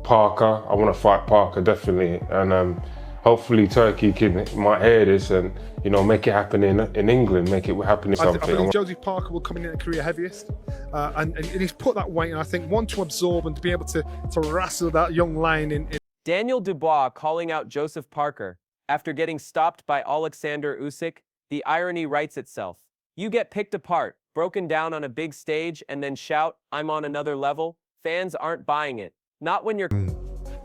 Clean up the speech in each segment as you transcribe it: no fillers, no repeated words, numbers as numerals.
Parker. I want to fight Parker definitely, and hopefully Turkey might hear this and make it happen in England, make it happen in something. I believe Joseph Parker will come in at career heaviest, and he's put that weight, and I think one to absorb and to be able to wrestle that young lion in. Daniel Dubois calling out Joseph Parker after getting stopped by Oleksandr Usyk. The irony writes itself. You get picked apart, broken down on a big stage, and then shout, "I'm on another level." Fans aren't buying it. Not when you're...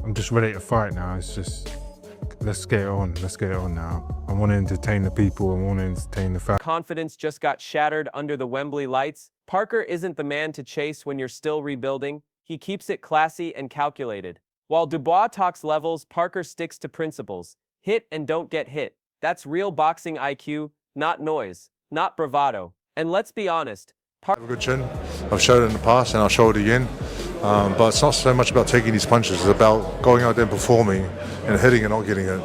I'm just ready to fight now. It's just, let's get it on. Let's get it on now. I want to entertain the people. I want to entertain the fans. Confidence just got shattered under the Wembley lights. Parker isn't the man to chase when you're still rebuilding. He keeps it classy and calculated. While Dubois talks levels, Parker sticks to principles. Hit and don't get hit. That's real boxing IQ, not noise, not bravado. And let's be honest, I have a good chin. I've showed it in the past and I'll show it again. But it's not so much about taking these punches. It's about going out there and performing and hitting and not getting it.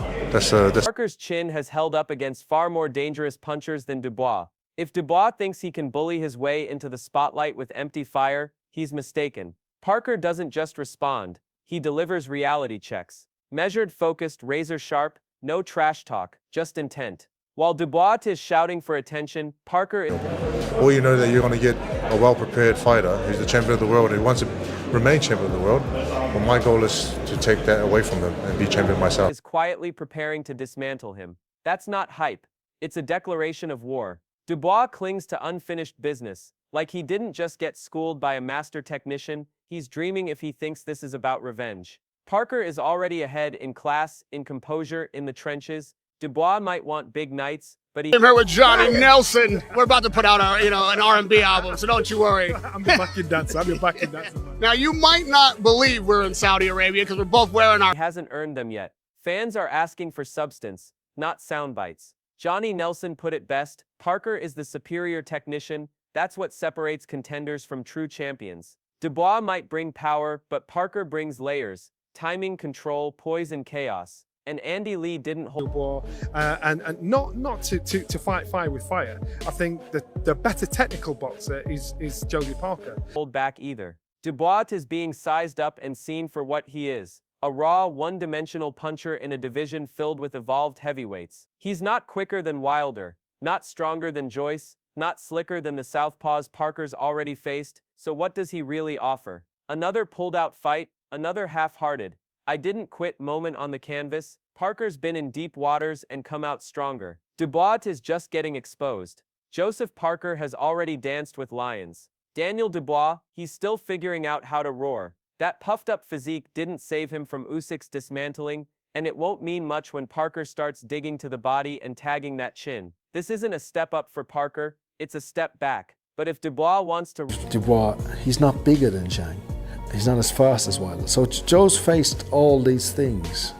Parker's chin has held up against far more dangerous punchers than Dubois. If Dubois thinks he can bully his way into the spotlight with empty fire, he's mistaken. Parker doesn't just respond. He delivers reality checks. Measured, focused, razor-sharp, no trash talk, just intent. While Dubois is shouting for attention, Parker is... Or you know that you're going to get a well-prepared fighter who's the champion of the world and wants to remain champion of the world. Well, my goal is to take that away from him and be champion myself. Is quietly preparing to dismantle him. That's not hype. It's a declaration of war. Dubois clings to unfinished business. Like he didn't just get schooled by a master technician, he's dreaming if he thinks this is about revenge. Parker is already ahead in class, in composure, in the trenches. Dubois might want big nights, but I'm here with Johnny Nelson. We're about to put out an R&B album, so don't you worry. I'm your backing dancer. I'm your backing dancer. Now, you might not believe we're in Saudi Arabia because we're both wearing our... He hasn't earned them yet. Fans are asking for substance, not sound bites. Johnny Nelson put it best, Parker is the superior technician. That's what separates contenders from true champions. Dubois might bring power, but Parker brings layers. Timing, control, poise, and chaos. And Andy Lee didn't hold Dubois, and not to fight fire with fire. I think the better technical boxer is Joseph Parker. Hold back either. Dubois is being sized up and seen for what he is. A raw, one-dimensional puncher in a division filled with evolved heavyweights. He's not quicker than Wilder, not stronger than Joyce, not slicker than the southpaws Parker's already faced. So what does he really offer? Another pulled-out fight, another half-hearted, I didn't quit moment on the canvas. Parker's been in deep waters and come out stronger. Dubois is just getting exposed. Joseph Parker has already danced with lions. Daniel Dubois, he's still figuring out how to roar. That puffed-up physique didn't save him from Usyk's dismantling, and it won't mean much when Parker starts digging to the body and tagging that chin. This isn't a step up for Parker, it's a step back. But if Dubois wants to... Dubois, he's not bigger than Zhang. He's not as fast as Wilder. So Joe's faced all these things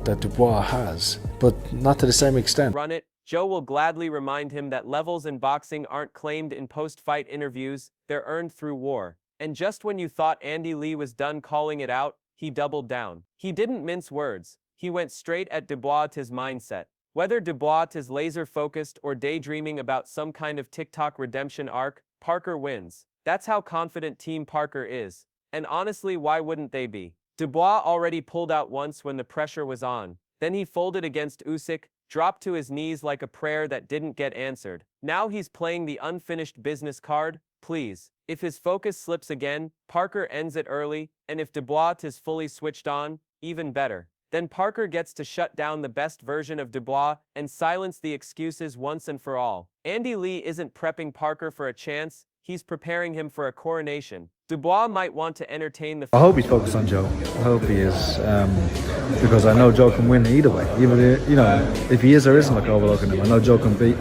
that Dubois has, but not to the same extent. Run it. Joe will gladly remind him that levels in boxing aren't claimed in post-fight interviews, they're earned through war. And just when you thought Andy Lee was done calling it out, he doubled down. He didn't mince words. He went straight at Dubois' mindset. Whether Dubois is laser-focused or daydreaming about some kind of TikTok redemption arc, Parker wins. That's how confident Team Parker is. And honestly, why wouldn't they be? Dubois already pulled out once when the pressure was on. Then he folded against Usyk, dropped to his knees like a prayer that didn't get answered. Now he's playing the unfinished business card. Please. If his focus slips again, Parker ends it early, and if Dubois is fully switched on, even better. Then Parker gets to shut down the best version of Dubois and silence the excuses once and for all. Andy Lee isn't prepping Parker for a chance, he's preparing him for a coronation. Dubois might want to entertain the... I hope he's focused on Joe. I hope he is, because I know Joe can win either way. Even if he is or isn't like overlooking him, I know Joe can beat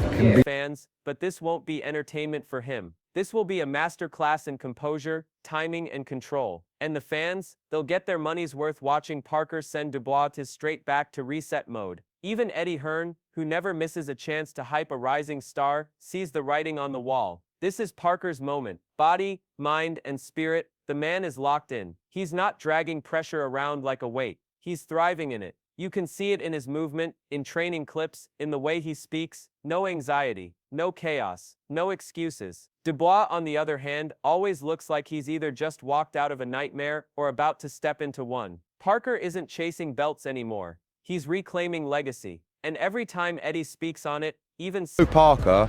fans, but this won't be entertainment for him. This will be a masterclass in composure, timing, and control. And the fans, they'll get their money's worth watching Parker send Dubois straight back to reset mode. Even Eddie Hearn, who never misses a chance to hype a rising star, sees the writing on the wall. This is Parker's moment. Body, mind, and spirit, the man is locked in. He's not dragging pressure around like a weight. He's thriving in it. You can see it in his movement, in training clips, in the way he speaks. No anxiety, no chaos, no excuses. Dubois, on the other hand, always looks like he's either just walked out of a nightmare or about to step into one. Parker isn't chasing belts anymore. He's reclaiming legacy. And every time Eddie speaks on it, even Parker,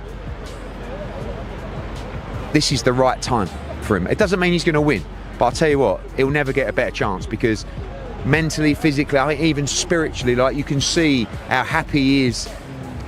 this is the right time for him. It doesn't mean he's going to win, but I'll tell you what, he'll never get a better chance because mentally, physically, I think even spiritually, like you can see how happy he is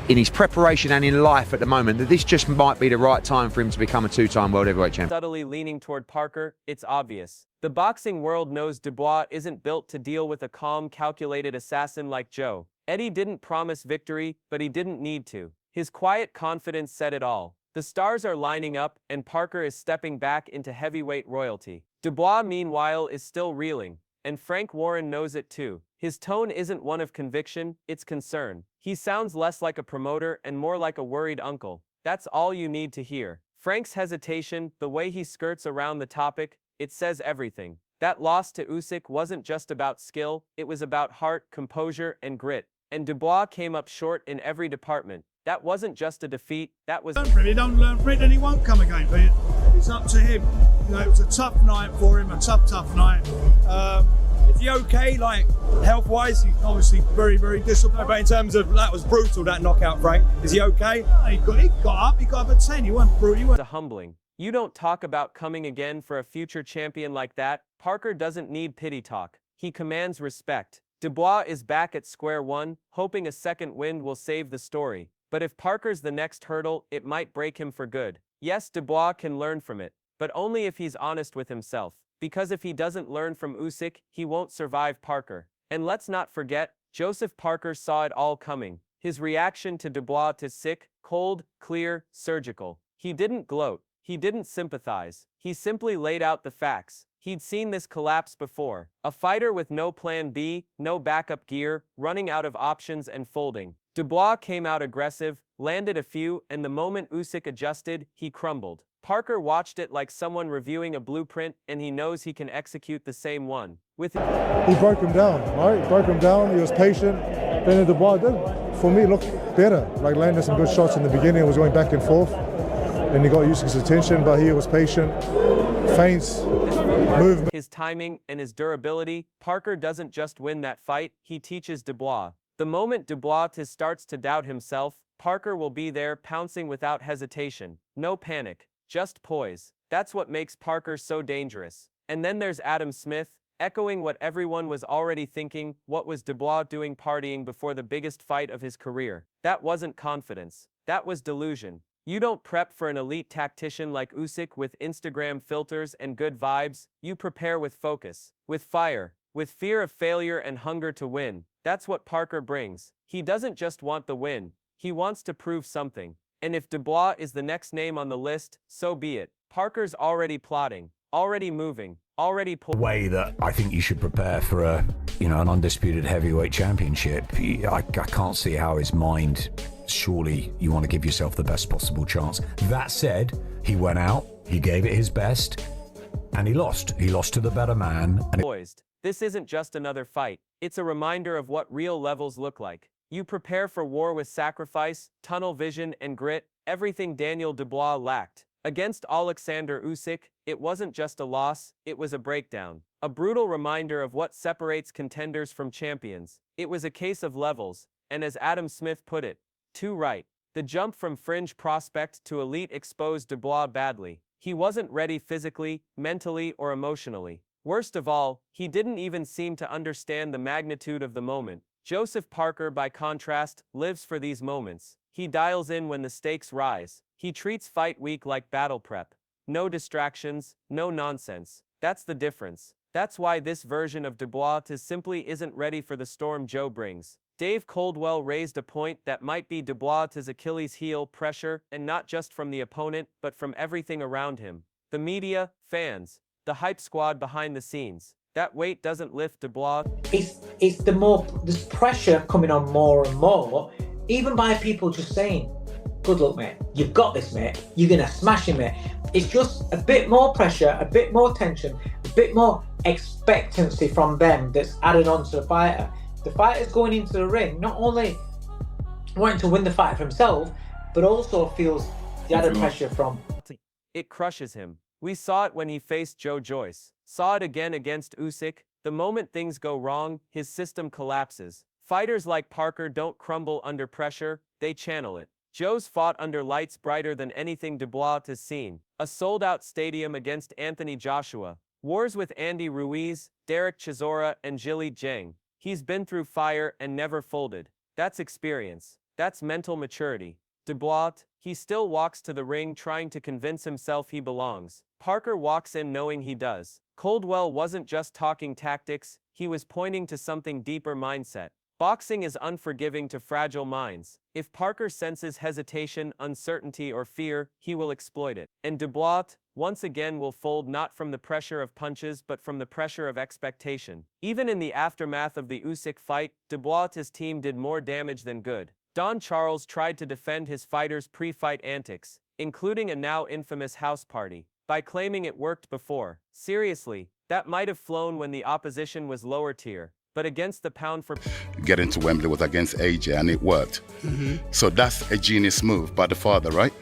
in his preparation and in life at the moment, that this just might be the right time for him to become a two-time world heavyweight champion. Subtly leaning toward Parker, it's obvious. The boxing world knows Dubois isn't built to deal with a calm, calculated assassin like Joe. Eddie didn't promise victory, but he didn't need to. His quiet confidence said it all. The stars are lining up, and Parker is stepping back into heavyweight royalty. Dubois, meanwhile, is still reeling. And Frank Warren knows it too. His tone isn't one of conviction, it's concern. He sounds less like a promoter and more like a worried uncle. That's all you need to hear. Frank's hesitation, the way he skirts around the topic, it says everything. That loss to Usyk wasn't just about skill, it was about heart, composure, and grit. And Dubois came up short in every department. That wasn't just a defeat, that was... Don't learn from it, and he won't come again, but it's up to him. You know, it was a tough night for him, a tough night. Is he okay, like, health-wise? He's obviously very, very disappointed. But in terms of, that was brutal, that knockout, Frank. Is he okay? He got up at 10. He wasn't brutal. It's humbling. You don't talk about coming again for a future champion like that. Parker doesn't need pity talk. He commands respect. Dubois is back at square one, hoping a second wind will save the story. But if Parker's the next hurdle, it might break him for good. Yes, Dubois can learn from it, but only if he's honest with himself. Because if he doesn't learn from Usyk, he won't survive Parker. And let's not forget, Joseph Parker saw it all coming. His reaction to Dubois is sick, cold, clear, surgical. He didn't gloat. He didn't sympathize. He simply laid out the facts. He'd seen this collapse before. A fighter with no plan B, no backup gear, running out of options and folding. Dubois came out aggressive, landed a few, and the moment Usyk adjusted, he crumbled. Parker watched it like someone reviewing a blueprint, and he knows he can execute the same one. He broke him down, right? He broke him down, he was patient. Then Dubois did, for me, looked better. Like landed some good shots in the beginning, it was going back and forth. And he got Usyk's attention, but he was patient. Feints, movement. His timing and his durability, Parker doesn't just win that fight, he teaches Dubois. The moment Dubois starts to doubt himself, Parker will be there pouncing without hesitation. No panic, just poise. That's what makes Parker so dangerous. And then there's Adam Smith, echoing what everyone was already thinking. What was Dubois doing partying before the biggest fight of his career? That wasn't confidence. That was delusion. You don't prep for an elite tactician like Usyk with Instagram filters and good vibes. You prepare with focus, with fire, with fear of failure and hunger to win. That's what Parker brings. He doesn't just want the win. He wants to prove something. And if Dubois is the next name on the list, so be it. Parker's already plotting, already moving, already pulling. Way that I think you should prepare for an undisputed heavyweight championship. I can't see how his mind, surely you want to give yourself the best possible chance. That said, he went out, he gave it his best, and he lost. He lost to the better man. Poised. This isn't just another fight. It's a reminder of what real levels look like. You prepare for war with sacrifice, tunnel vision, and grit, everything Daniel Dubois lacked. Against Oleksandr Usyk, it wasn't just a loss, it was a breakdown. A brutal reminder of what separates contenders from champions. It was a case of levels, and as Adam Smith put it, too right. The jump from fringe prospect to elite exposed Dubois badly. He wasn't ready physically, mentally, or emotionally. Worst of all, he didn't even seem to understand the magnitude of the moment. Joseph Parker, by contrast, lives for these moments. He dials in when the stakes rise. He treats fight week like battle prep. No distractions, no nonsense. That's the difference. That's why this version of Dubois simply isn't ready for the storm Joe brings. Dave Coldwell raised a point that might be Dubois' Achilles heel: pressure, and not just from the opponent, but from everything around him. The media, fans, the hype squad behind the scenes. That weight doesn't lift Dubois. It's there's pressure coming on more and more, even by people just saying, good luck, mate. You've got this, mate. You're going to smash him, mate. It's just a bit more pressure, a bit more tension, a bit more expectancy from them that's added on to the fighter. The fighter's going into the ring not only wanting to win the fight for himself, but also feels the added pressure from. It crushes him. We saw it when he faced Joe Joyce. Saw it again against Usyk. The moment things go wrong, his system collapses. Fighters like Parker don't crumble under pressure, they channel it. Joe's fought under lights brighter than anything Dubois has seen. A sold-out stadium against Anthony Joshua. Wars with Andy Ruiz, Derek Chisora, and Zhilei Zhang. He's been through fire and never folded. That's experience. That's mental maturity. Dubois, he still walks to the ring trying to convince himself he belongs. Parker walks in knowing he does. Coldwell wasn't just talking tactics, he was pointing to something deeper mindset. Boxing is unforgiving to fragile minds. If Parker senses hesitation, uncertainty, or fear, he will exploit it. And Dubois, once again, will fold not from the pressure of punches but from the pressure of expectation. Even in the aftermath of the Usyk fight, Dubois' team did more damage than good. Don Charles tried to defend his fighters' pre-fight antics, including a now infamous house party, by claiming it worked before. Seriously, that might have flown when the opposition was lower tier, but against the pound for getting to Wembley was against AJ and it worked. So that's a genius move by the father, right?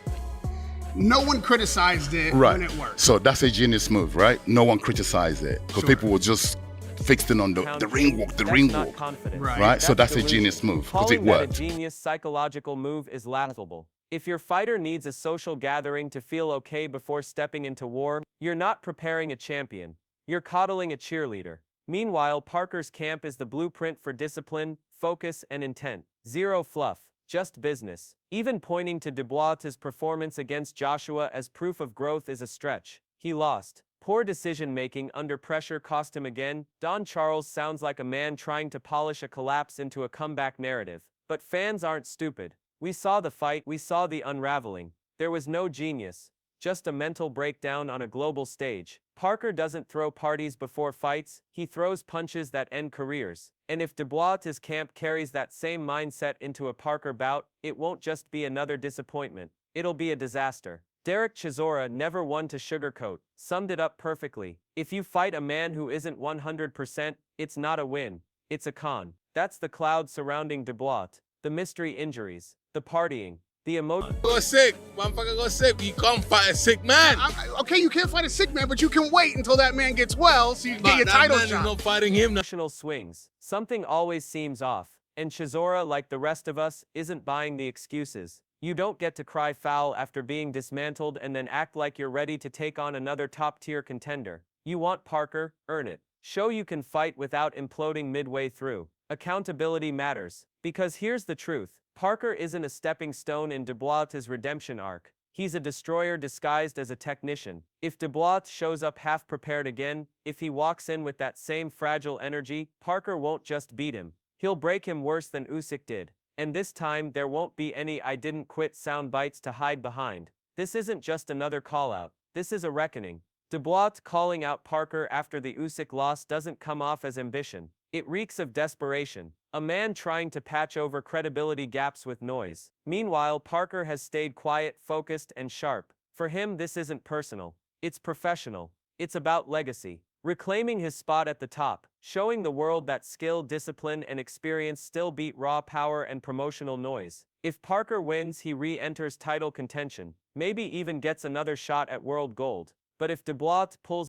No one criticized it Right. when it worked. So that's a genius move, right? No one criticized it because people were just fixing on the ring walk, the ring walk. Right. So that's a genius move because it Calling that worked. a genius psychological move is laughable. If your fighter needs a social gathering to feel okay before stepping into war, you're not preparing a champion. You're coddling a cheerleader. Meanwhile, Parker's camp is the blueprint for discipline, focus, and intent. Zero fluff, just business. Even pointing to Dubois' performance against Joshua as proof of growth is a stretch. He lost. Poor decision-making under pressure cost him again. Don Charles sounds like a man trying to polish a collapse into a comeback narrative. But fans aren't stupid. We saw the fight, we saw the unraveling. There was no genius, just a mental breakdown on a global stage. Parker doesn't throw parties before fights, he throws punches that end careers. And if Dubois' camp carries that same mindset into a Parker bout, it won't just be another disappointment, it'll be a disaster. Derek Chisora, never one to sugarcoat, summed it up perfectly. If you fight a man who isn't 100%, it's not a win, it's a con. That's the cloud surrounding Dubois, the mystery injuries, the partying, the emotion. Go sick, motherfucker go sick. You can't fight a sick man. Okay, you can't fight a sick man, but you can wait until that man gets well so you can get your title shot. Is not fighting him. Emotional swings. Something always seems off. And Chisora, like the rest of us, isn't buying the excuses. You don't get to cry foul after being dismantled and then act like you're ready to take on another top-tier contender. You want Parker, earn it. Show you can fight without imploding midway through. Accountability matters. Because here's the truth. Parker isn't a stepping stone in Dubois' redemption arc. He's a destroyer disguised as a technician. If Dubois shows up half-prepared again, if he walks in with that same fragile energy, Parker won't just beat him. He'll break him worse than Usyk did. And this time, there won't be any "I didn't quit" sound bites to hide behind. This isn't just another call-out. This is a reckoning. Dubois calling out Parker after the Usyk loss doesn't come off as ambition. It reeks of desperation. A man trying to patch over credibility gaps with noise. Meanwhile, Parker has stayed quiet, focused, and sharp. For him, this isn't personal. It's professional. It's about legacy. Reclaiming his spot at the top, showing the world that skill, discipline, and experience still beat raw power and promotional noise. If Parker wins, he re-enters title contention, maybe even gets another shot at world gold. But if Dubois pulls